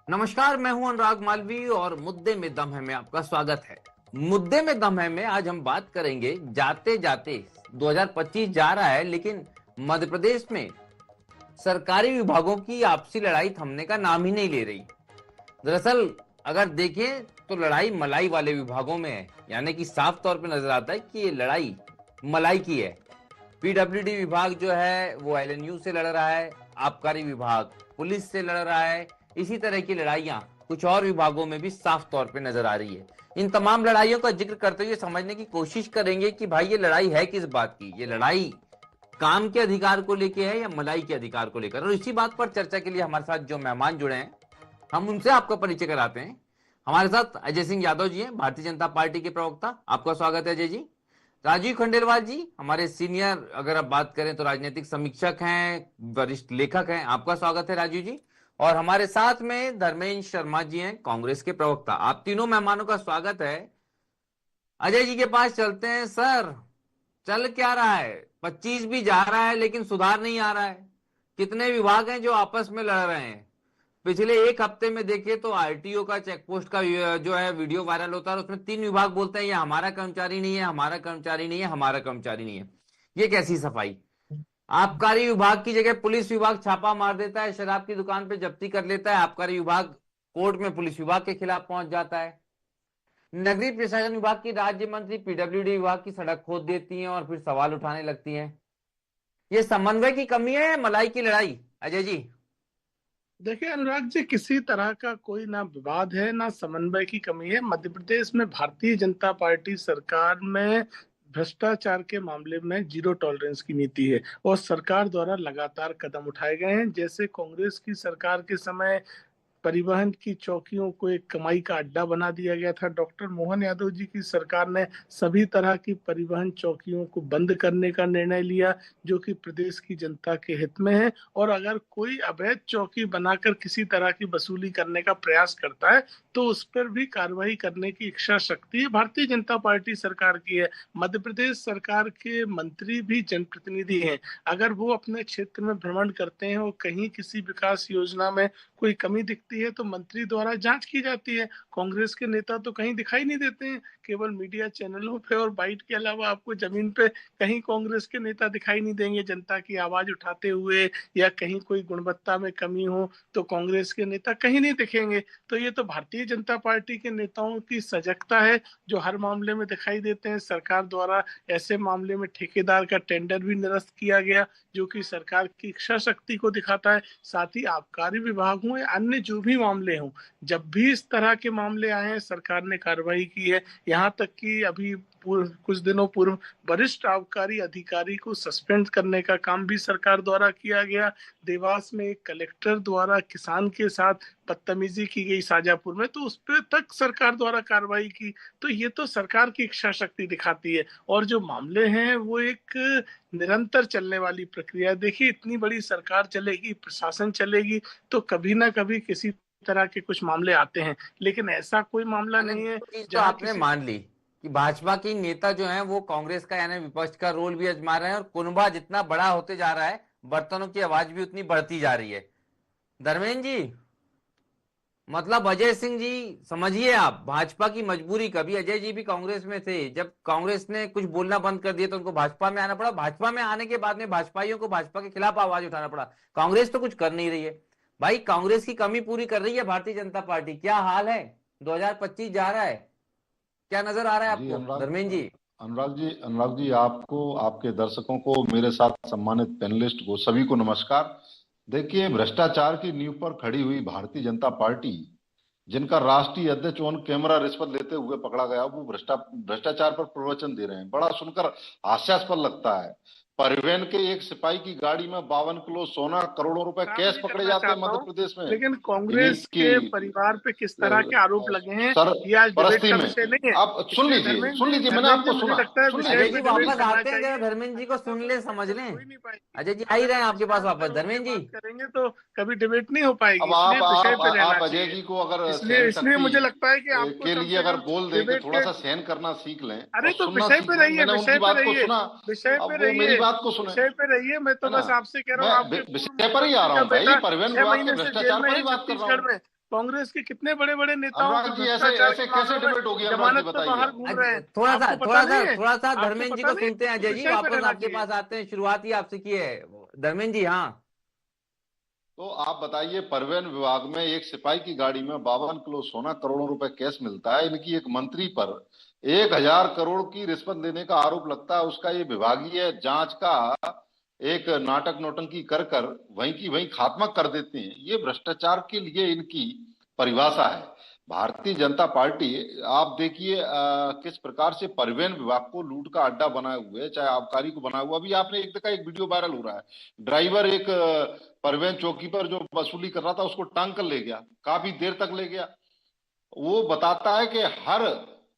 नमस्कार, मैं हूं अनुराग मालवी और मुद्दे में दम है में आपका स्वागत है। मुद्दे में दम है में आज हम बात करेंगे जाते जाते 2025 जा रहा है, लेकिन मध्य प्रदेश में सरकारी विभागों की आपसी लड़ाई थमने का नाम ही नहीं ले रही। दरअसल अगर देखें तो लड़ाई मलाई वाले विभागों में है, यानी कि साफ तौर पे नजर आता है कि ये लड़ाई मलाई की है। पीडब्ल्यूडी विभाग जो है वो एलएनयू से लड़ रहा है, आबकारी विभाग पुलिस से लड़ रहा है। इसी तरह की लड़ाइयां कुछ और विभागों में भी साफ तौर पे नजर आ रही है। इन तमाम लड़ाइयों का जिक्र करते हुए समझने की कोशिश करेंगे कि भाई ये लड़ाई है किस बात की। ये लड़ाई काम के अधिकार को लेकर है या मलाई के अधिकार को लेकर। और इसी बात पर चर्चा के लिए हमारे साथ जो मेहमान जुड़े हैं, हम उनसे आपका परिचय कराते हैं। हमारे साथ अजय सिंह यादव जी हैं, भारतीय जनता पार्टी के प्रवक्ता। आपका स्वागत है अजय जी। राजीव खंडेलवाल जी, हमारे सीनियर अगर आप बात करें तो राजनीतिक समीक्षक हैं, वरिष्ठ लेखक हैं। आपका स्वागत है राजीव जी। और हमारे साथ में धर्मेंद्र शर्मा जी हैं, कांग्रेस के प्रवक्ता। आप तीनों मेहमानों का स्वागत है। अजय जी के पास चलते हैं। सर, चल क्या रहा है? 25 भी जा रहा है लेकिन सुधार नहीं आ रहा है। कितने विभाग हैं जो आपस में लड़ रहे हैं? पिछले एक हफ्ते में देखिए तो आरटीओ का चेकपोस्ट का जो है वीडियो वायरल होता है, उसमें 3 विभाग बोलते हैं ये हमारा कर्मचारी नहीं है, हमारा कर्मचारी नहीं है, हमारा कर्मचारी नहीं है। ये कैसी सफाई? आबकारी विभाग की जगह पुलिस विभाग छापा मार देता है, शराब की दुकान पे जब्ती कर लेता है। आबकारी विभाग कोर्ट में पुलिस विभाग के खिलाफ पहुंच जाता है। नगरीय प्रशासन विभाग की राज्य मंत्री पीडब्ल्यूडी विभाग की सड़क खोद देती हैं और फिर सवाल उठाने लगती हैं। ये समन्वय की कमी है या मलाई की लड़ाई? अजय जी। देखिए अनुराग जी, किसी तरह का कोई ना विवाद है ना समन्वय की कमी है। मध्य प्रदेश में भारतीय जनता पार्टी सरकार में भ्रष्टाचार के मामले में जीरो टॉलरेंस की नीति है और सरकार द्वारा लगातार कदम उठाए गए हैं। जैसे कांग्रेस की सरकार के समय परिवहन की चौकियों को एक कमाई का अड्डा बना दिया गया था। डॉक्टर मोहन यादव जी की सरकार ने सभी तरह की परिवहन चौकियों को बंद करने का निर्णय लिया, जो कि प्रदेश की जनता के हित में है। और अगर कोई अवैध चौकी बनाकर किसी तरह की वसूली करने का प्रयास करता है तो उस पर भी कार्रवाई करने की इच्छा शक्ति भारतीय जनता पार्टी सरकार की है। मध्य प्रदेश सरकार के मंत्री भी जनप्रतिनिधि हैं। अगर वो अपने क्षेत्र में भ्रमण करते हैं और कहीं किसी विकास योजना में कोई कमी दिखती है तो मंत्री द्वारा जांच की जाती है। कांग्रेस के नेता तो कहीं दिखाई नहीं देते हैं, केवल मीडिया चैनलों पे और बाइट के अलावा आपको जमीन पे कहीं कांग्रेस के नेता दिखाई नहीं देंगे जनता की आवाज उठाते हुए, या कहीं कोई गुणवत्ता में कमी हो तो कांग्रेस के नेता कहीं नहीं दिखेंगे। तो ये तो भारतीय जनता पार्टी के नेताओं की सजगता है जो हर मामले में दिखाई देते हैं। सरकार द्वारा ऐसे मामले में ठेकेदार का टेंडर भी निरस्त किया गया, जो कि सरकार की इच्छा शक्ति को दिखाता है। साथ ही आबकारी विभाग हो या अन्य जो भी मामले हों, जब भी इस तरह के मामले आए हैं सरकार ने कार्रवाई की है। यहाँ तक कि अभी कुछ दिनों पूर्व वरिष्ठ आबकारी अधिकारी को सस्पेंड करने का काम भी सरकार द्वारा किया गया। देवास में एक कलेक्टर द्वारा किसान के साथ बदतमीजी की गई शाजापुर में, तो उस पर तक सरकार द्वारा कार्रवाई की। तो ये तो सरकार की इच्छा शक्ति दिखाती है। और जो मामले हैं वो एक निरंतर चलने वाली प्रक्रिया। देखिए, इतनी बड़ी सरकार चलेगी, प्रशासन चलेगी, तो कभी ना कभी किसी तरह के कुछ मामले आते हैं, लेकिन ऐसा कोई मामला नहीं है तो जहां आपने किसी मान ली कि भाजपा की नेता जो हैं वो कांग्रेस का यानी विपक्ष का रोल भी आजमा रहे हैं, और कुनबा जितना बड़ा होते जा रहा है बर्तनों की आवाज भी उतनी बढ़ती जा रही है। धर्मेंद्र जी, मतलब अजय सिंह जी, समझिए आप भाजपा की मजबूरी। कभी अजय जी भी कांग्रेस में थे, जब कांग्रेस ने कुछ बोलना बंद कर दिया तो उनको भाजपा में आना पड़ा। भाजपा में आने के बाद में भाजपाइयों को भाजपा के खिलाफ आवाज उठाना पड़ा। कांग्रेस तो कुछ कर नहीं रही है। भाई, कांग्रेस की कमी पूरी कर रही है भारतीय जनता पार्टी। क्या हाल है? 2025 जा रहा है, क्या नजर आ रहा है जी आपको धर्मेंद्र जी? अनुराग जी, आपको, आपके दर्शकों को, मेरे साथ सम्मानित पैनलिस्ट को, सभी को नमस्कार। देखिए, भ्रष्टाचार की नींव पर खड़ी हुई भारतीय जनता पार्टी, जिनका राष्ट्रीय अध्यक्ष ऑन कैमरा रिश्वत लेते हुए पकड़ा गया, वो भ्रष्टाचार पर प्रवचन दे रहे हैं। बड़ा सुनकर हास्यास्पद लगता है। परिवहन के एक सिपाही की गाड़ी में 52 किलो सोना, करोड़ों रुपए कैश पकड़े जाते हैं मध्य प्रदेश में। लेकिन इन्हीं कांग्रेस की के परिवार पे किस तरह के आरोप लगे हैं ये आज डिबेट सरपरस्ती का में। विषय नहीं है। आप सुन इसलिए लीजिए, मैंने धर्मेंद्र जी, आपको मुझे सुना, लगता है सुन विषय अजय लीजिए। जी पे डिबेट वापस करना आते हैं जरा, चाहिए। धर्मेंद्र जी को सुन ले, समझ बात लें। हो ही नहीं पाएगी। अजय जी आ ही अगर रहे हैं हम आपके पास विश्वास वापस, धर्म पे धर्मेंद्र जी। बात करेंगे तो कभी डिबेट नहीं हो अब पाएगी, इसलिए विषय पे रहना आप अजय चाहिए। जी को अगर इसलिए सहन इसलिए शक्ति मुझे लगता है कि आपको के कम लिए से अगर कम बोल दें कि डिबेट थोड़ा के, सा सहन करना सीख लें अरे और तो सुनना विषय सीख पे लें। रहिए, मैंने विषय उनकी पे बात को रहिए, सुना, विषय पे अब वो मेरी रहिए, बात को सुने, विषय पे रहिए। मैं तो है ना। बस आपसे कह रहा मैं हूँ, आपके पूर्व विषय पर ही आ मुख्यमंत्री रहा का हूँ भाई, बेटा परिवहन छह विभाग के महीने से जेल भ्रष्टाचार में पर है ही बात कर रहा छत्तीसगढ़ हूँ। में। कांग्रेस के कितने बड़े बड़े नेताओं के अनुराग जी, ऐसे भ्रष्टाचार ऐसे के कैसे मामलों में डिबेट होगी? अनुराग जी जमानत पे बताइए बाहर आप। घूम रहे हैं। थोड़ा सा आपको पता थोड़ा सा नहीं है? थोड़ा सा आपको धर्मेंद्र जी पता को नहीं? सुनते हैं अजय जी, विषय पे वापस रहना आपके चाहिए। पास आते हैं। शुरुआत ही आपसे की है धर्मेंद्र जी। हाँ, तो आप बताइए, परिवहन विभाग में एक सिपाही की गाड़ी में 52 किलो सोना, करोड़ों रुपए कैश मिलता है। इनकी एक मंत्री पर 1,000 करोड़ की रिश्वत लेने का आरोप लगता है। उसका ये विभागीय जांच का एक नाटक नौटंकी कर कर वहीं की वहीं खात्मा कर देते हैं। ये भ्रष्टाचार के लिए इनकी परिभाषा है। भारतीय जनता पार्टी, आप देखिए किस प्रकार से परिवहन विभाग को लूट का अड्डा बनाए हुए है, चाहे आबकारी को बनाया हुआ। अभी आपने एक देखा, एक वीडियो वायरल हो रहा है, ड्राइवर एक परिवहन चौकी पर जो वसूली कर रहा था उसको टांग कर ले गया, काफी देर तक ले गया। वो बताता है कि हर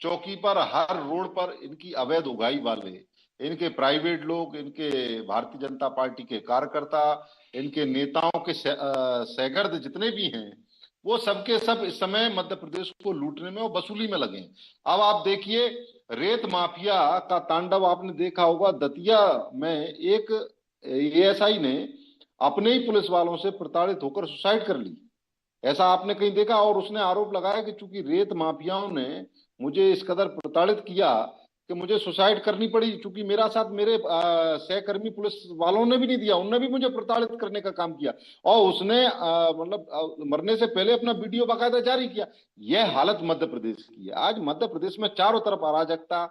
चौकी पर, हर रोड पर इनकी अवैध उगाही वाले, इनके प्राइवेट लोग, इनके भारतीय जनता पार्टी के कार्यकर्ता, इनके नेताओं के सहगर्द जितने भी हैं, वो सबके सब इस समय मध्य प्रदेश को लूटने में और वसूली में लगे हैं। अब आप देखिए, रेत माफिया का तांडव आपने देखा होगा। दतिया में एक एएसआई ने अपने ही पुलिस वालों से प्रताड़ित होकर सुसाइड कर ली, ऐसा आपने कहीं देखा? और उसने आरोप लगाया कि चूंकि रेत माफियाओं ने मुझे इस कदर प्रताड़ित किया कि मुझे सुसाइड करनी पड़ी, चूंकि मेरा साथ मेरे सहकर्मी पुलिस वालों ने भी नहीं दिया, उनने भी मुझे प्रताड़ित करने का काम किया। और उसने मरने से पहले अपना वीडियो बाकायदा जारी किया। यह हालत मध्य प्रदेश की है। आज मध्य प्रदेश में चारों तरफ अराजकता,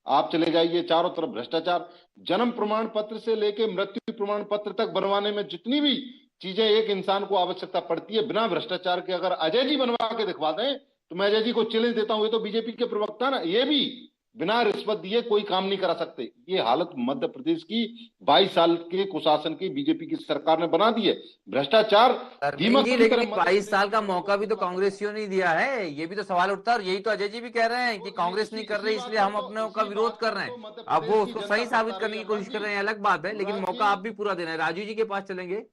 आप चले जाइए, चारों तरफ भ्रष्टाचार। जन्म प्रमाण पत्र से लेके मृत्यु प्रमाण पत्र तक बनवाने में जितनी भी चीजें एक इंसान को आवश्यकता पड़ती है, बिना भ्रष्टाचार के अगर अजय जी बनवा के दिखवा दें तो मैं अजय जी को चैलेंज देता हूं। ये तो बीजेपी के प्रवक्ता ना, ये भी बिना रिश्वत दिए कोई काम नहीं करा सकते। ये हालत मध्य प्रदेश की 22 साल के कुशासन की बीजेपी की सरकार ने बना दी है। भ्रष्टाचार धर्मेंद्र दीमक जी, की लेकिन तरह ये मध्य 22 प्रदेश साल के का लोगों मौका को भी तो गुमराह कर कांग्रेसियों ने दिया है। ये भी तो सवाल उठता है, और यही तो अजय जी भी कह रहे हैं कि कांग्रेस नहीं कर रही इसलिए हम अपने का विरोध कर रहे हैं। मध्य अब वो प्रदेश की उसको जनता सही साबित बता रही करने है। की अनुराग कोशिश कर जी, रहे हैं, अलग बात है, लेकिन अनुराग मौका जी, आप भी पूरा देना है। राजू जी के पास चलेंगे।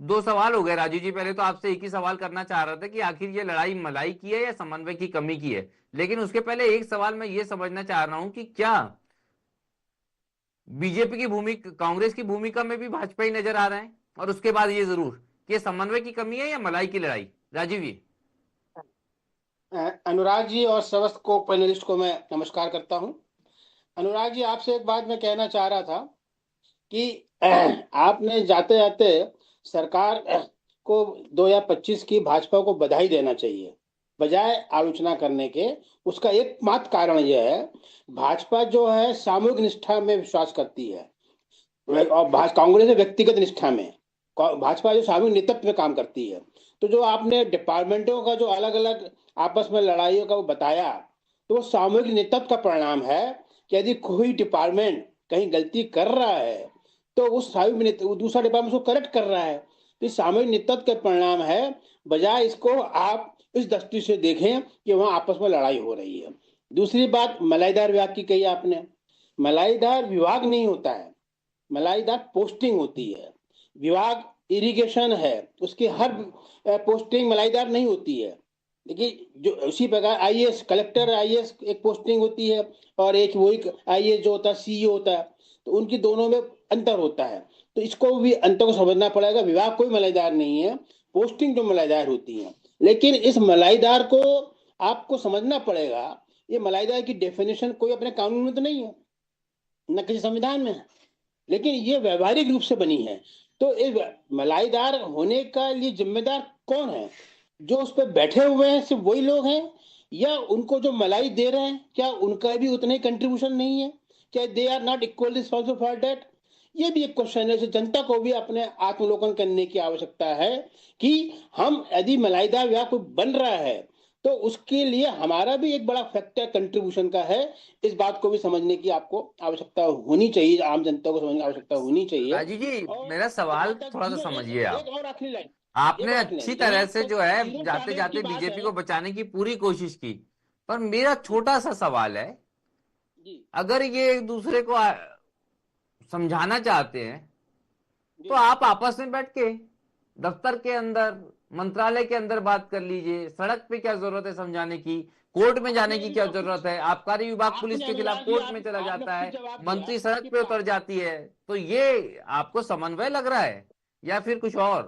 दो सवाल हो गए राजू जी। पहले तो आपसे एक ही सवाल करना चाह रहा था कि आखिर ये लड़ाई मलाई की है या समन्वय की कमी की है। लेकिन उसके पहले एक सवाल मैं ये समझना चाह रहा हूं कि क्या बीजेपी की भूमिका, कांग्रेस की भूमिका में भी भाजपा ही नजर आ रहे हैं? और उसके बाद ये जरूर कि ये समन्वय की कमी है या मलाई की लड़ाई? राजीव जी। अनुराग जी और समस्त को पैनलिस्ट को मैं नमस्कार करता हूं। अनुराग जी, आपसे एक बात मैं कहना चाह रहा था कि आपने जाते जाते सरकार को 2025 की भाजपा को बधाई देना चाहिए, बजाय आलोचना करने के। उसका एकमात्र कारण यह है, भाजपा जो है सामूहिक निष्ठा में विश्वास करती है, और कांग्रेस व्यक्तिगत निष्ठा में। भाजपा जो सामूहिक नेतृत्व में काम करती है। तो जो आपने डिपार्टमेंटों का जो अलग अलग आपस में लड़ाइयों का वो बताया, तो वो सामूहिक नेतृत्व का परिणाम है कि यदि कोई डिपार्टमेंट कहीं गलती कर रहा है तो उस सामूहिक दूसरा डिपार्टमेंट उसको करेक्ट कर रहा है। तो इस सामूहिक नेतृत्व का परिणाम है, बजाय इसको आप इस दृष्टि से देखें कि वहां आपस में लड़ाई हो रही है। दूसरी बात मलाईदार विभाग की कही आपने। मलाईदार विभाग नहीं होता है, मलाईदार पोस्टिंग होती है। विभाग इरिगेशन है, उसकी हर पोस्टिंग मलाईदार नहीं होती है। देखिए, जो उसी प्रकार आईएएस, कलेक्टर आईएएस एक पोस्टिंग होती है, और एक वही आईएएस जो होता है सीईओ होता है, तो उनकी दोनों में अंतर होता है। तो इसको भी अंतर को समझना पड़ेगा। विभाग कोई मलाईदार नहीं है, पोस्टिंग जो मलाईदार होती है। लेकिन इस मलाईदार को आपको समझना पड़ेगा, ये मलाईदार की डेफिनेशन कोई अपने कानून में तो नहीं है, न किसी संविधान में है, लेकिन ये व्यवहारिक रूप से बनी है। तो इस मलाईदार होने का लिए जिम्मेदार कौन है? जो उस पर बैठे हुए हैं सिर्फ वही लोग हैं, या उनको जो मलाई दे रहे हैं क्या उनका भी उतना ही कंट्रीब्यूशन नहीं है? क्या they are not equally responsible for that? ये भी एक क्वेश्चन है। जनता को भी अपने आत्मलोकन करने की आवश्यकता है कि हम यदि मलाईदार विभाग कोई बन रहा है तो उसके लिए हमारा भी एक बड़ा फैक्टर कंट्रीब्यूशन का है। इस बात को भी समझने की आपको आवश्यकता होनी चाहिए, आम जनता को समझने की आवश्यकता होनी चाहिए। राजू जी, और मेरा सवाल जहाँ तक थोड़ा सा जीरो समझिए आप। एक और आखिरी लाइन, एक आपने और आखिरी अच्छी लाइन, तरह जहाँ से तक जो है जीरो जाते टॉलरेंस की जाते बात बीजेपी है। को बचाने की पूरी कोशिश की, पर मेरा छोटा सा सवाल है, जी अगर ये एक दूसरे को समझाना चाहते हैं तो जी आप आपस में बैठ के दफ्तर के अंदर, मंत्रालय के अंदर बात कर लीजिए। सड़क पे क्या जरूरत है समझाने की? कोर्ट में जाने आपने की अभी क्या बहुत जरूरत कुछ, है? आबकारी विभाग पुलिस आपने के खिलाफ अनुराग जी कोर्ट में चला आपने जाता खुद है, जवाब दिया मंत्री सड़क कि पे उतर जाती है। तो ये आपको समन्वय लग रहा है? या फिर कुछ और?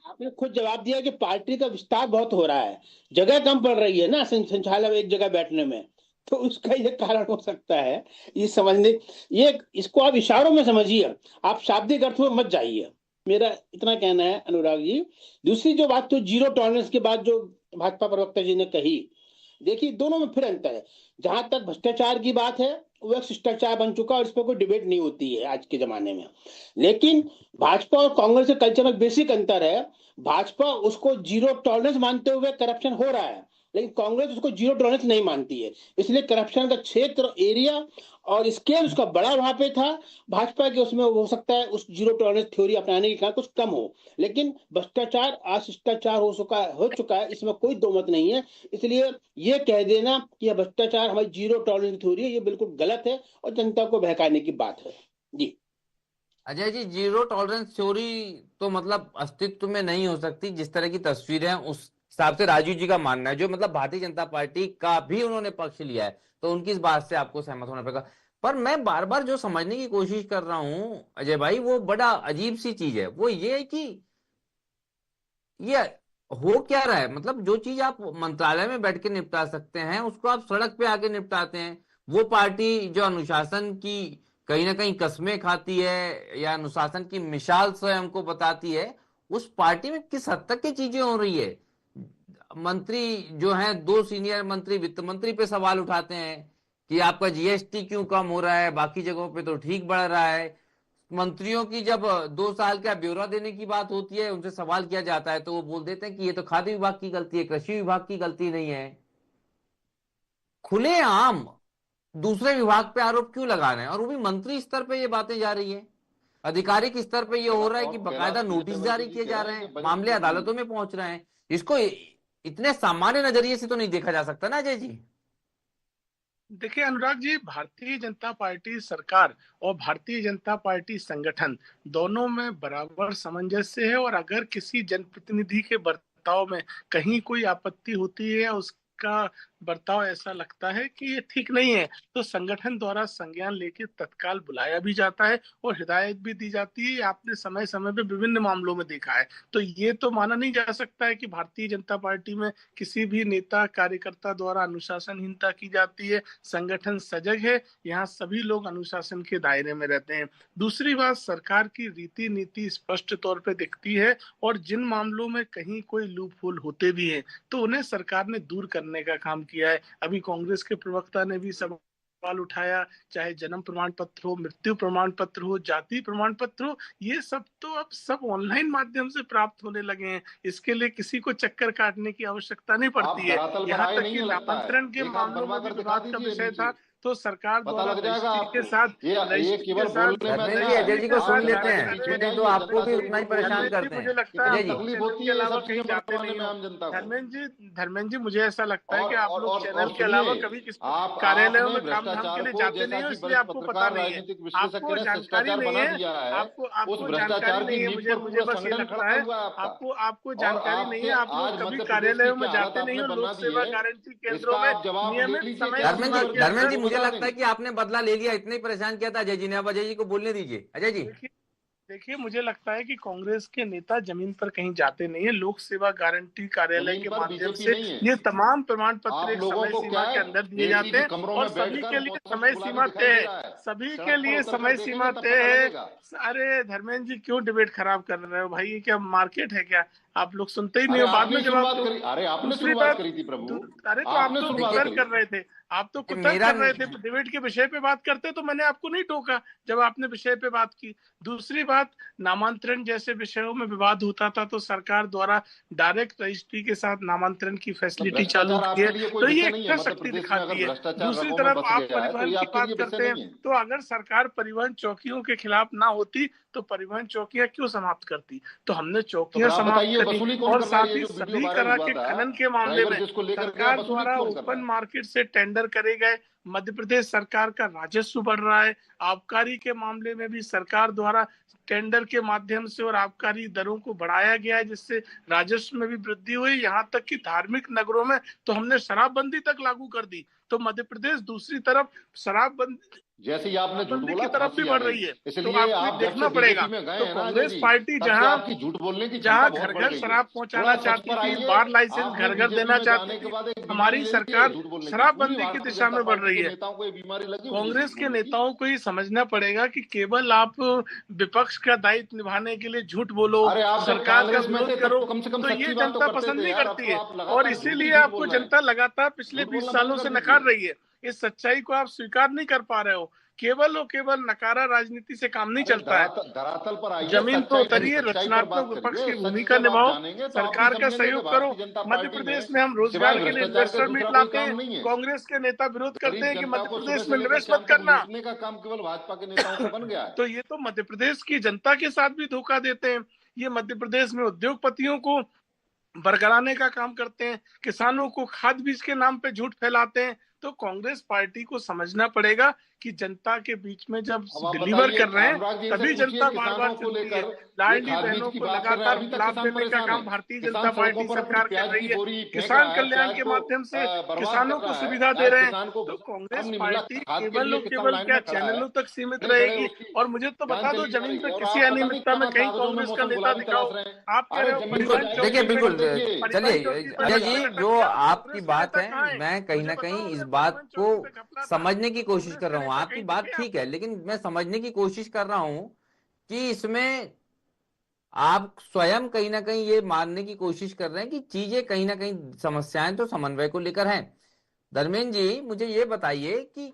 आपने खुद जवाब दिया कि पार्टी का विस्तार बहुत हो रहा है, जगह कम पड़ रही है ना संचालक एक जगह बैठने में, तो उसका ये कारण हो सकता है। ये समझने, ये इसको आप इशारों में समझिए, आप शाब्दिक अर्थ में मत जाइए, मेरा इतना कहना है अनुराग जी। दूसरी जो बात, तो जीरो टॉलरेंस की बात जो भाजपा प्रवक्ता जी ने कही, देखिए दोनों में फिर अंतर है। जहां तक भ्रष्टाचार की बात है, वो एक शिष्टाचार बन चुका है और इस पर कोई डिबेट नहीं होती है आज के जमाने में। लेकिन भाजपा और कांग्रेस के कल्चर में बेसिक अंतर है। भाजपा उसको जीरो टॉलरेंस मानते हुए करप्शन हो रहा है, लेकिन कांग्रेस उसको जीरो टॉलरेंस नहीं मानती है। इसलिए करप्शन का क्षेत्र, एरिया और स्केल उसका बड़ा वहां पे था। भाजपा के उसमें हो सकता है उस जीरो टॉलरेंस थ्योरी अपनाने के कारण कुछ कम हो, लेकिन भ्रष्टाचार अशिष्टाचार हो चुका है, इसमें कोई दो मत नहीं है। इसलिए ये कह देना कि यह भ्रष्टाचार हमारी जीरो टॉलरेंस थ्योरी है, ये बिल्कुल गलत है और जनता को बहकाने की बात है जी। Ajay ji, zero tolerance theory तो मतलब अस्तित्व में नहीं हो सकती, जिस तरह की तस्वीरें हैं उस हिसाब से राजू जी का मानना है, जो मतलब भारतीय जनता पार्टी का भी उन्होंने पक्ष लिया है, तो उनकी इस बात से आपको सहमत होना पड़ेगा। पर मैं बार बार जो समझने की कोशिश कर रहा हूं अजय भाई, वो बड़ा अजीब सी चीज है। वो ये है कि ये हो क्या रहा है, मतलब जो चीज आप मंत्रालय में बैठ के निपटा सकते हैं उसको आप सड़क पे आके निपटाते हैं। वो पार्टी जो अनुशासन की कहीं ना कहीं कस्में खाती है या अनुशासन की मिसाल स्वयं को बताती है, उस पार्टी में किस हद तक की चीजें हो रही है। मंत्री जो हैं, दो सीनियर मंत्री वित्त मंत्री पे सवाल उठाते हैं कि आपका जीएसटी क्यों कम हो रहा है, बाकी जगहों पे तो ठीक बढ़ रहा है। मंत्रियों की जब 2 साल का ब्यौरा देने की बात होती है, उनसे सवाल किया जाता है तो वो बोल देते हैं कि ये तो खाद्य विभाग की गलती है, कृषि विभाग की गलती नहीं है। खुलेआम दूसरे विभाग पे आरोप क्यों लगा रहे हैं, और वो भी मंत्री स्तर पे ये बातें जा रही है। आधिकारिक स्तर पे ये हो रहा है कि बकायदा कैलाश नोटिस विजयवर्गीय जारी जी किए कह जा रहे रहे हैं कि हैं, बजट मामले में भी अदालतों में पहुंच रहे हैं। इसको इतने सामान्य नजरिए से तो नहीं देखा जा सकता ना अजय जी। देखिए अनुराग जी, भारतीय जनता पार्टी सरकार और भारतीय जनता पार्टी संगठन दोनों में बराबर सामंजस्य है, और अगर किसी जनप्रतिनिधि के बर्ताव में कहीं कोई आपत्ति होती है या उसका बर्ताव ऐसा लगता है कि ये ठीक नहीं है, तो संगठन द्वारा संज्ञान लेके तत्काल बुलाया भी जाता है और हिदायत भी दी जाती है। ये आपने समय समय पे विभिन्न मामलों में देखा है। तो ये तो माना नहीं जा सकता है कि भारतीय जनता पार्टी में किसी भी नेता कार्यकर्ता द्वारा अनुशासनहीनता की जाती है। संगठन सजग है, यहाँ सभी लोग अनुशासन के दायरे में रहते हैं। दूसरी बात, सरकार की रीति नीति स्पष्ट तौर पे दिखती है, और जिन मामलों में कहीं कोई लूप होल होते भी हैं तो उन्हें सरकार ने दूर करने का काम किया है। अभी कांग्रेस के प्रवक्ता ने भी सवाल उठाया, चाहे जन्म प्रमाण पत्र हो, मृत्यु प्रमाण पत्र हो, जाति प्रमाण पत्र हो, ये सब तो अब सब ऑनलाइन माध्यम से प्राप्त होने लगे हैं। इसके लिए किसी को चक्कर काटने की आवश्यकता नहीं आप पड़ती है। धरातल पर यहाँ आए तक नहीं कि है लगता है। नामांतरण के एक हाथ मामलों बनवा में भी कर दिखा विवाद का दीजिए विषय नीचे, था, तो सरकार पता द्वारा लग जाएगा रजिस्ट्री के आपको। साथ ये रजिस्ट्री के केवल साथ बोलने में धर्मेंद्र क्या जी, है, अजय रजिस्ट्री जी के को आप सुन साथ लेते जनता के हैं, बीच जानकारी। में नहीं तो जाइए, आपको जनता भी से उतना ही रूबरू परेशान होइए। धर्मेंद्र जी, करते हैं। मुझे लगता है कितनी अजय आप जी। लोग तकलीफ चैनल होती के है ये अलावा सब कहीं चीजें जाते मनवाने नहीं में हो। आम जनता को। धर्मेंद्र जी, मुझे ऐसा लगता है कि आप लोग चैनल और के सुनिए, अलावा कभी किस आप कार्यालयों आपने में काम धाम के भ्रष्टाचार लिए को, जाते जैसा नहीं हो, कि इसलिए वरिष्ठ आपको पता पत्रकार नहीं है। राजनीतिक विश्लेषक कह आपको रहे हैं, जानकारी शिष्टाचार नहीं बना है। दिया है। आपको उस आपको जानकारी भ्रष्टाचार की नहीं है। नींव मुझे पर मुझे पूरा बस ये संगठन लगता खड़ा है, हुआ है आपका। आपको आपको और जानकारी नहीं आपके है। आप लोग आज कभी मध्य प्रदेश की कार्यालयों में क्या हालत जाते नहीं आपने हो। लोक बना दी सेवा है, गारंटी केंद्रों इसका में आप जवाब ले नियमित लीजिए कि समय आप सीमा के ज़बरदस्ती धर्मेंद्र जी, अंदर। वो मुझे बता लगता है देंगे। कि आपने बदला ले लिया, इतना ही परेशान किया था अजय जी ने, अब अजय जी को बोलने दीजिए। अजय जी। देखिए देखिए मुझे लगता है कि कांग्रेस के नेता जमीन पर कहीं जाते नहीं है। लोक सेवा गारंटी कार्यालय जमीन के पर माध्यम बीजेपी से नहीं है। ये तमाम प्रमाण पत्र आप एक लोगों समय को क्या सीमा के है, अंदर दिए एसी जाते की हैं, कमरों और में सभी बैठकर के लिए पोस्ट समय गुलाबी सीमा दिखाई तय दे है। रहा है। सभी के सड़क पर लिए उतर कर समय सीमा देखेंगे तब तय पता है। लगेगा। अरे धर्मेंद्र जी, क्यों डिबेट खराब कर रहे हो भाई? ये क्या मार्केट है क्या? आप लोग सुनते ही नहीं अरे हो, बाद आपने में ही जवाब शुरुआत दो। करी, अरे आपने दूसरी शुरुआत बात, करी थी प्रभु। अरे तो आप आपने तो शुरुआत कुतर्क करी। कर रहे थे। आप तो कुतर्क मेरा कर रहे थे, तो डिबेट के विषय पे बात करते तो मैंने आपको नहीं टोका जब आपने विषय पे बात की। दूसरी बात, नामांतरण जैसे विषयों में विवाद होता था तो सरकार द्वारा डायरेक्ट रजिस्ट्री के साथ नामांतरण की मतलब फैसिलिटी चालू भ्रष्टाचार की है, आपके लिए कोई तो ये विषय एक नहीं है, इच्छा मध्य शक्ति प्रदेश में दिखाती अगर है। भ्रष्टाचार दूसरी रगों में तरफ बस आप गया है तो परिवहन ये की आपके बात लिए विषय करते हैं, नहीं है। तो अगर सरकार परिवहन चौकियों के खिलाफ ना होती तो परिवहन चौकियां क्यों समाप्त करती? तो हमने तो चौकियां फिर आप समाप्त बताइए, करी। वसूली कौन और कर रहा है? साथ ये ही जो वीडियो सभी वायरल तरह हुआ के था, खनन के मामले ड्राइवर में जिसको लेकर गया, सरकार वसूली द्वारा कौन कर रहा ओपन है? मार्केट से टेंडर करे गए। मध्य प्रदेश सरकार का राजस्व बढ़ रहा है। आबकारी के मामले में भी सरकार द्वारा टेंडर के माध्यम से और आबकारी दरों को बढ़ाया गया है, जिससे राजस्व में भी वृद्धि हुई। यहाँ तक कि धार्मिक नगरों में तो हमने शराबबंदी तक लागू कर दी। तो मध्य प्रदेश दूसरी तरफ शराबबंदी जैसे ही आपने झूठ बंदी बोला की तरफ भी हंसी आ बढ़ गई। रही है, तो इसलिए आपको आप जब देखना से पड़ेगा। बीजेपी में गए तो हैं ना अजय कांग्रेस जी, पार्टी तब से जहां आपकी झूठ बोलने की जहां क्षमता घर बहुत बढ़ घर गई है। शराब थोड़ा पहुंचाना सच चाहती पर थी, आइए। बार लाइसेंस आपने घर घर बीजेपी देना में चाहती जाने के थी, बाद एक बीमारी हमारी ले ली है सरकार झूठ बोलने की। पूरी शराबबंदी की भारतीय दिशा जनता में बढ़ पार्टी रही के है। नेताओं को ये बीमारी लगी हुई है कांग्रेस झूठ के बोलने की। नेताओं को ये समझना पड़ेगा कि केवल आप विपक्ष का दायित्व निभाने के लिए झूठ बोलो, अरे आप जब सरकार का कांग्रेस में थे विरोध तब करो, तो कम से कम तो ये सच्ची बात तो जनता करते पसंद थे नहीं यार। अब करती तो है। आप और लगातार झूठ ही इसीलिए झूठ आपको बोल रहे हैं। जनता लगातार पिछले झूठ 20 बोलना सालों बंद से कर नकार दीजिए। रही है। इस सच्चाई को आप स्वीकार नहीं कर पा रहे हो। केवल और केवल नकारा राजनीति से काम नहीं अरे चलता है। धरातल पर आइए, जमीन पे सच्चाई उतरिए, सच्चाई पर रचनात्मक बात विपक्ष करिए। की सच भूमिका जब आप निभाओ, जानेंगे तो आप भी सरकार का समझेंगे कि सहयोग करो। भारतीय जनता मध्य पार्टी प्रदेश में में हम सिवाय रोजगार के लिए भ्रष्टाचार के इन्वेस्टर मीट दूसरा कोई लाते काम हैं। नहीं है। कांग्रेस के नेता विरोध करते गरीब हैं कि जनता मध्य को सुबह प्रदेश से में लेकर निवेश शाम मत तक करना। लूटने का काम केवल भाजपा के नेताओं को बन गया है। तो ये तो मध्य प्रदेश की जनता के साथ भी धोखा देते हैं। ये मध्य प्रदेश में उद्योगपतियों को बरगलाने का काम करते हैं, किसानों को खाद बीज के नाम पे झूठ फैलाते हैं। तो कांग्रेस पार्टी को समझना पड़ेगा कि जनता के बीच में जब अब आप डिलीवर बताइए, कर रहे हैं अनुराग जी से तभी पूछिए जनता बार बार किसानों को चुनती है। लेकर, ये लाडली खाद बीज बहनों की को बात कर रहे हैं, लगातार अभी तक लाभ किसान देने का परेशान है। काम भारतीय किसान जनता सड़कों पार्टी पर अपनी सरकार कर प्याज की रही है। बोरी फेंक किसान रहा है, कल्याण प्याज के को माध्यम से बर्बाद किसानों कर को रहा है। सुविधा दे आज रहे हैं। किसान को तो अब कांग्रेस नहीं मिला, पार्टी खाद के केवल लिए और किसान केवल लाइन क्या में खड़ा है, चैनलों तक सीमित खड़े खड़े रहेगी। उसकी और मुझे तो जान बता दो, चली जा जमीन रही पे है। और किसी आप पता नहीं अनियमितता में कहाँ कहीं कागजों में कांग्रेस का मौसम नेता गुलाबी दिखाओ। तलाश रहे हैं। आप कह अरे रहे हो जमीन बिल्कुल, पे परिवहन जाइए, देखिए चौकी पे रिकॉर्ड बिल्कुल देखिए। परिवहन चलिए चौकी पे अजय घपला जी, लटक जो गया, तो आपकी कांग्रेस का बात नेता है कहाँ है? मैं कहीं मुझे ना बताओ, कहीं इस अगर बात परिवहन को चौकी पे घपला था समझने की तो कोशिश कांग्रेस कर का रहा हूँ। नेता आपकी कहीं बात दिखे ठीक है, आपको? लेकिन मैं समझने की कोशिश कर रहा हूँ कि इसमें आप स्वयं कहीं ना कहीं ये मानने की कोशिश कर रहे हैं कि चीजें कहीं ना कहीं समस्याएं तो समन्वय को लेकर हैं। धर्मेंद्र जी, मुझे ये बताइए कि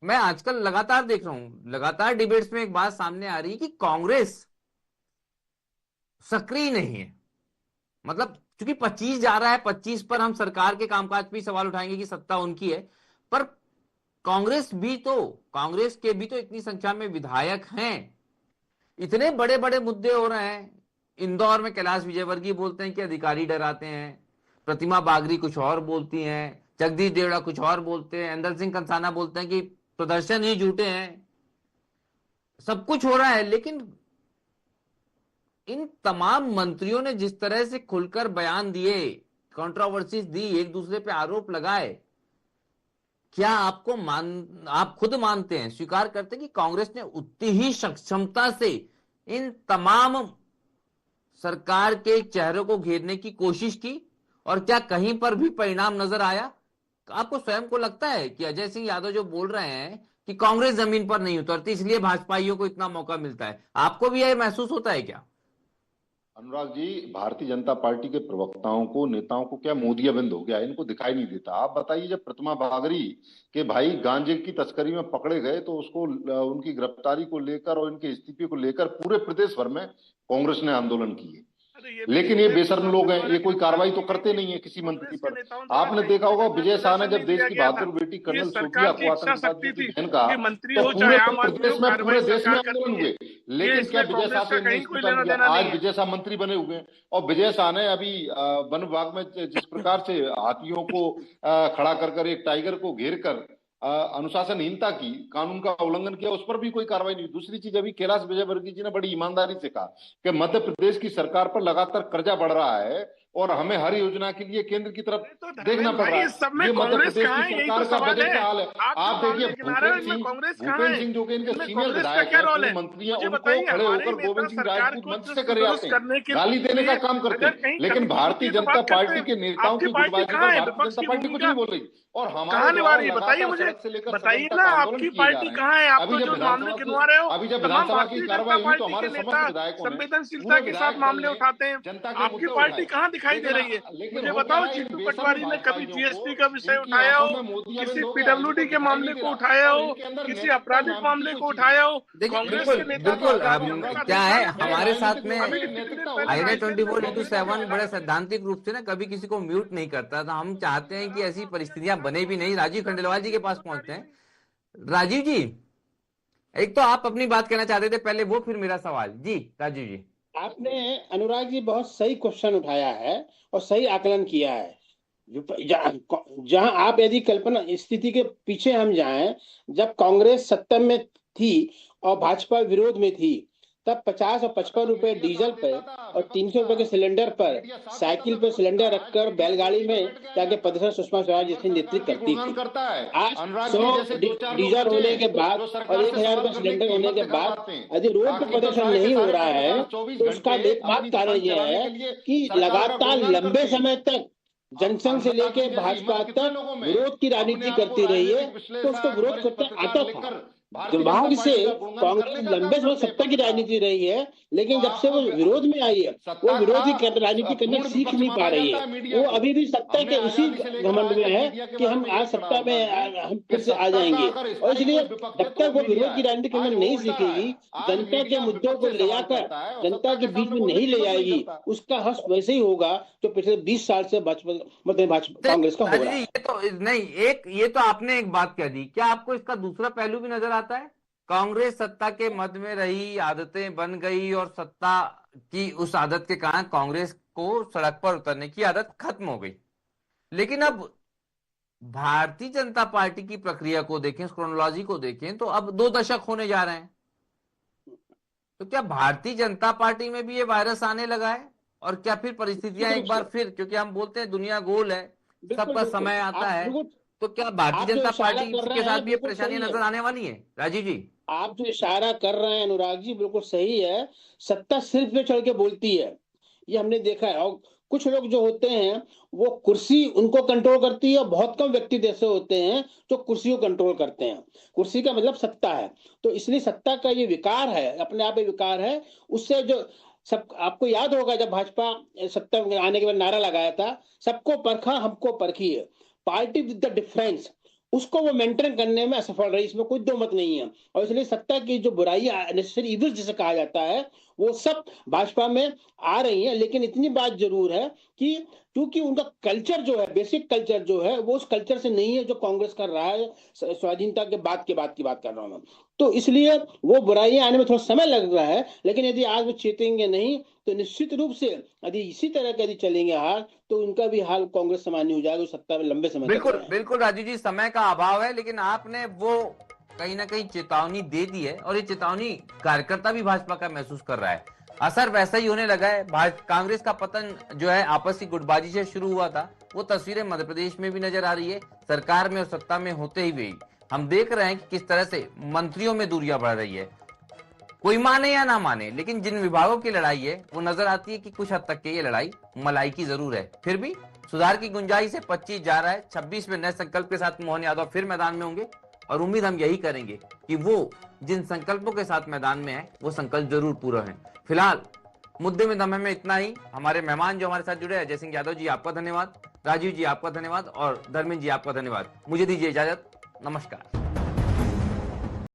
मैं आजकल लगातार देख रहा हूं, लगातार डिबेट्स में एक बात सामने आ रही है कि कांग्रेस सक्रिय नहीं है। मतलब चूंकि 25 जा रहा है, 25 पर हम सरकार के कामकाज पे सवाल उठाएंगे कि सत्ता उनकी है, पर कांग्रेस के भी तो इतनी संख्या में विधायक हैं। इतने बड़े बड़े मुद्दे हो रहे हैं। इंदौर में कैलाश विजयवर्गीय बोलते हैं कि अधिकारी डराते हैं, प्रतिमा बागरी कुछ और बोलती हैं, जगदीश देवड़ा कुछ और बोलते हैं, अंदर सिंह कंसाना बोलते हैं कि प्रदर्शन ही झूठे हैं। सब कुछ हो रहा है, लेकिन इन तमाम मंत्रियों ने जिस तरह से खुलकर बयान दिए, कंट्रोवर्सीज दी, एक दूसरे पे आरोप लगाए, क्या आप खुद मानते हैं, स्वीकार करते हैं कि कांग्रेस ने उतनी ही सक्षमता से इन तमाम सरकार के चेहरों को घेरने की कोशिश की, और क्या कहीं पर भी परिणाम नजर आया? आपको स्वयं को लगता है कि अजय सिंह यादव जो बोल रहे हैं कि कांग्रेस जमीन पर नहीं उतरती इसलिए भाजपाइयों को इतना मौका मिलता है, आपको भी यह महसूस होता है क्या? अनुराग जी, भारतीय जनता पार्टी के प्रवक्ताओं को, नेताओं को क्या मोदियाबिंद हो गया? इनको दिखाई नहीं देता? आप बताइए, जब प्रतिमा बागरी के भाई गांजे की तस्करी में पकड़े गए तो उसको उनकी गिरफ्तारी को लेकर और इनके इस्तीफे को लेकर पूरे प्रदेश भर में कांग्रेस ने आंदोलन किए। लेकिन ये बेशर्म लोग हैं, ये कोई कार्रवाई तो करते नहीं है किसी मंत्री पर। आपने देखा होगा विजय शाह ने जब देश की बहादुर बेटी कर्नल सूफिया को आतंकवादियों की बहन का, तो पूरे देश में आंदोलन हुए। लेकिन क्या विजय शाह से इन्हें इस्तीफा मिला? आज विजय शाह मंत्री बने हुए हैं। और विजय शाह ने अभी वन विभाग में जिस प्रकार से हाथियों को खड़ा कर एक टाइगर को घेर कर अनुशासनहीनता की, कानून का उल्लंघन किया, उस पर भी कोई कार्रवाई नहीं। दूसरी चीज, अभी कैलाश विजयवर्गीय जी ने बड़ी ईमानदारी से कहा कि मध्य प्रदेश की सरकार पर लगातार कर्जा बढ़ रहा है और हमें हर योजना के लिए केंद्र की तरफ देखना पड़ रहा है। ये मध्य प्रदेश की सरकार का बजट का हाल है। आप देखिए भूपेंद्र सिंह जो कि इनके सीनियर विधायक हैं, पूर्व मंत्री हैं, उनको खड़े होकर गोविंद सिंह राजपूत मंच से करे आते हैं, गाली देने का काम करते हैं। लेकिन भारतीय जनता पार्टी के नेताओं की गुटबाजी पर भारतीय जनता पार्टी कुछ नहीं बोल रही। और हमारे बताइए मुझे, बताइए ना, आपकी पार्टी कहाँ है? आपको जो मामले गिनवा रहे हो, अभी जब विधानसभा की कार्रवाई हुई तो हमारे समस्त विधायकों ने संवेदनशीलता के साथ मामले उठाते हैं। आपकी पार्टी कहाँ दिखाई दे रही है? मुझे बताओ, जीतू पटवारी ने कभी जीएसटी का विषय उठाया हो, किसी पीडब्ल्यूडी के मामले को उठाया हो, किसी आपराधिक मामले को उठाया हो? कांग्रेस के नेता बिल्कुल क्या है, हमारे साथ में आईडा 24/7 बड़े सैद्धांतिक रूप से ना कभी किसी को म्यूट नहीं करता। तो हम चाहते हैं कि ऐसी परिस्थितियां बने भी नहीं। राजीव खंडेलवाल जी के पास पहुंचते हैं। राजीव जी, एक तो आप अपनी बात कहना चाहते थे पहले, वो फिर मेरा सवाल। जी राजीव जी। आपने, अनुराग जी, बहुत सही क्वेश्चन उठाया है और सही आकलन किया है। जहां आप यदि कल्पना स्थिति के पीछे हम जाएं, जब कांग्रेस सत्ता में थी और भाजपा विरोध में थी, तब 50 और 55 रुपए डीजल पे और 300 रुपए के सिलेंडर पर साइकिल पे सिलेंडर रखकर बैलगाड़ी में जाके प्रदर्शन सुषमा स्वराज जिसकी नेतृत्व करती थी। आज 100 डीजल होने के बाद और 1000 रुपए सिलेंडर होने के बाद यदि रोड पे प्रदर्शन नहीं हो रहा है तो उसका एकमात्र कारण यह है कि लगातार लंबे समय तक जनसंघ से लेके भाजपा तक विरोध की राजनीति करती रही है, तो उसको विरोध करता आता था। दुर्भाग्य से कांग्रेस लंबे समय सत्ता की राजनीति रही है, लेकिन जब से वो विरोध में आई है वो विरोधी राजनीति करना सीख नहीं पा रही है। वो अभी भी सत्ता के उसी घमंड में है कि हम आज सत्ता में हम फिर से आ जाएंगे, और इसलिए जब तक वो विरोध की राजनीति करना नहीं सीखेगी, जनता के मुद्दों को ले जाकर जनता के बीच में नहीं ले जाएगी, उसका हश्र वैसे ही होगा जो पिछले 20 साल से भाजपा कांग्रेस का हो रहा है। ये तो नहीं, ये तो आपने एक बात कह दी, क्या आपको इसका दूसरा पहलू भी नजर आता है? कांग्रेस सत्ता के मद में रही, आदतें बन गई और सत्ता की उस आदत के कारण कांग्रेस को सड़क पर उतरने की आदत खत्म हो गई। लेकिन अब भारतीय जनता पार्टी की प्रक्रिया को देखें, क्रोनोलॉजी को देखें, तो अब 2 दशक होने जा रहे हैं। तो क्या भारतीय जनता पार्टी में भी ये वायरस आने लगा है? और क्या फिर परिस्थितियां एक बार फिर, क्योंकि हम बोलते हैं दुनिया गोल है, सबका समय आता है, तो क्या भारतीय जनता पार्टी के साथ भी ये परेशानियां नजर आने वाली है? राजीव जी, आप जो इशारा कर रहे हैं अनुराग जी, बिल्कुल सही है। सत्ता सिर्फ पे चढ़ के बोलती है, ये हमने देखा है। और कुछ लोग जो होते हैं वो कुर्सी उनको कंट्रोल करती है, बहुत कम व्यक्ति ऐसे होते हैं जो कुर्सी को कंट्रोल करते हैं। कुर्सी का मतलब सत्ता है, तो इसलिए सत्ता का ये विकार है, अपने आप में विकार है। उससे जो सब आपको याद होगा, जब भाजपा सत्ता में आने के बाद नारा लगाया था, सबको परखा हमको परखिए, पार्टी विद द डिफरेंस, उसको वो मेंटेन करने में असफल रही, इसमें कोई दो मत नहीं है। और इसलिए सत्ता की जो बुराई नेसेसरी इविल जिसे कहा जाता है वो सब भाजपा में आ रही है। लेकिन इतनी बात जरूर है कि क्योंकि उनका कल्चर जो है, बेसिक कल्चर जो है, वो उस कल्चर से नहीं है जो कांग्रेस कर रहा है। स्वाधीनता के बाद की बात कर रहा हूं मैं, तो इसलिए वो बुराइयां आने में थोड़ा समय लग रहा है। लेकिन यदि आज वो चेतेंगे नहीं तो निश्चित रूप से यदि इसी तरह के यदि चलेंगे हाल, तो उनका भी हाल कांग्रेस सामान्य हो जाएगा, सत्ता में लंबे समय बिल्कुल बिल्कुल राजू जी, समय का अभाव है, लेकिन आपने वो कहीं ना कहीं चेतावनी दे दी है, और ये चेतावनी कार्यकर्ता भी भाजपा का महसूस कर रहा है। असर वैसा ही होने लगा है। कांग्रेस का पतन जो है आपसी गुटबाजी से शुरू हुआ था, वो तस्वीरें मध्य प्रदेश में भी नजर आ रही है। सरकार में और सत्ता में होते ही हम देख रहे हैं कि किस तरह से मंत्रियों में दूरियां बढ़ रही है। कोई माने या ना माने, लेकिन जिन विभागों की लड़ाई है वो नजर आती है कि कुछ हद तक के ये लड़ाई मलाई की जरूर है। फिर भी सुधार की गुंजाइश से 25 जा रहा है, 26 में नए संकल्प के साथ मोहन यादव फिर मैदान में होंगे, और उम्मीद हम यही करेंगे कि वो जिन संकल्पों के साथ मैदान में है वो संकल्प जरूर पूरा है। फिलहाल मुद्दे में दम है में इतना ही। हमारे मेहमान जो हमारे साथ जुड़े, अजय सिंह यादव जी आपका धन्यवाद, राजीव जी आपका धन्यवाद, और धर्मेंद्र जी आपका धन्यवाद। मुझे दीजिए इजाजत, नमस्कार।